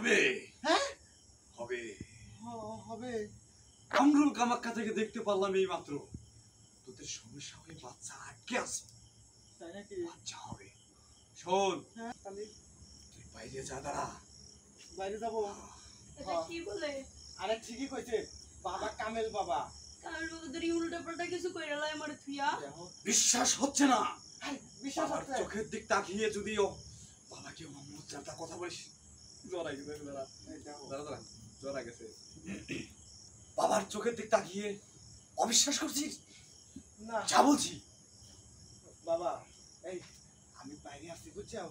হবে। হ্যাঁ হবে হবে। কামরুল কামাখ্যা থেকে দেখতে পারলাম এই মাত্র তোদের সমস্যা হয়ে বাচ্চা আটকে আছে। তাই নাকি? বাচ্চা হবে। শোন তাহলে তুই বাইরে যা, দাঁড়া। বাইরে যাবো? এটা কি বলে? আরে ঠিকই কইছে বাবা, কামেল বাবা। কারণ ওদের উল্টা পাল্টা কিছু কইরা লাই আমারে থুইয়া। বিশ্বাস হচ্ছে না? বিশ্বাস বাবার হচ্ছে? চোখের দিক তাকিয়ে যদিও বাবাকে মোহাম্মদ চারটা কথা বলিস। জ্বর আগে দাঁড়া দাঁড়া দাঁড়া জ্বর আগেছে। বাবার চোখের দিক তাকিয়ে অবিশ্বাস করছিস? না যা বলছি। বাবা, এই আমি বাইরে আসছি বুঝছো?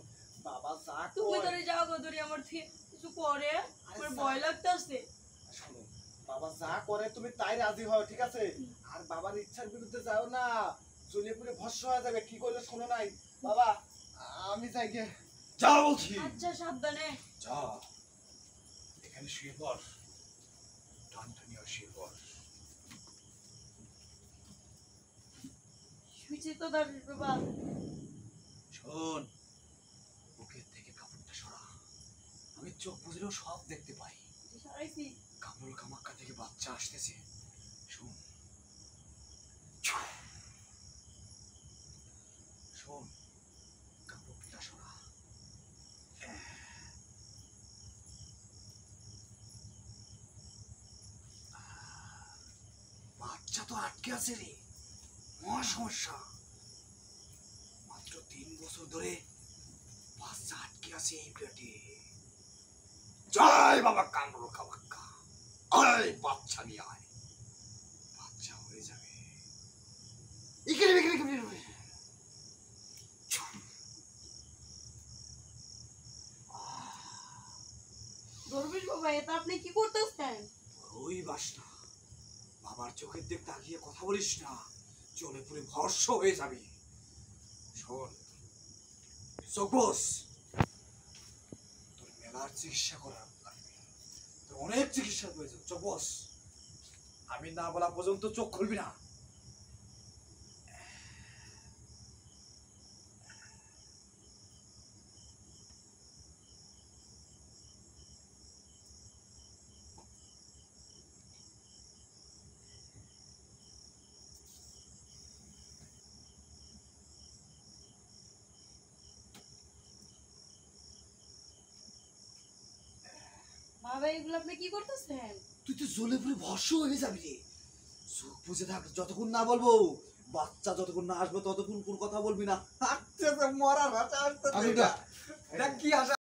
বাবা যা তুমি কয়, ধরে যাও গো ধরে আমার থুইয়া কিছু করে আমার ভয় লাগতাছে। শোনো, বাবা যা করে তুমি তাই রাজি হও, ঠিক আছে? আর বাবার ইচ্ছার বিরুদ্ধে যাও না, জ্বলে পুড়ে ভস্ম হয়ে যাবে। কি করলে শোনো নাই বাবা? আমি যাই গে। যা বলছি। আচ্ছা সাবধানে। যা, এখানে শুয়ে পড়, টানটানিয়া শুয়ে পড়। শুইছি তো দাঁড়িয়ে বাবা। শোন, বুকের থেকে কাপড়টা সরা। আমি চোখ বুঝলেও সব দেখতে পাই। সারাইছি। কামরুল কামাখ্যা থেকে বাচ্চা আসতেছে। শোন শোন, কাপড়টা সরা। বাচ্চা তো আটকে আছে রে, মহা সমস্যা। মাত্র 3 বছর ধরে বাচ্চা আটকে আছে এই পেটে। জয় বাবা কামরুল কামাখ্যা, আয় বাচ্চা নিয়ে আয়, বাচ্চা হয়ে যাবে। এখানে এখানে এখানে দরবেশ বাবা এটা আপনি কি করতেছেন? ওই বাসনা, বাবার চোখের দিক তাকিয়ে কথা বলিস না, চলে পুরে ভস্ম হয়ে যাবি। শোন, চোখ বস, তোর মেলার চিকিৎসা করার লাগবে, তোর অনেক চিকিৎসার প্রয়োজন। চোখ বস, আমি না বলা পর্যন্ত চোখ খুলবি না। বাবা এগুলো আপনি কি করতেছেন? তুই তো জ্বলে পুরে ভস্ম হয়ে যাবি রে। চোখ বুঝে থাক, যতক্ষণ না বলবো, বাচ্চা যতক্ষণ না আসবে ততক্ষণ কোন কথা বলবি না। আসতেছে মরার ভাষা আসতেছে। এটা কি আশা?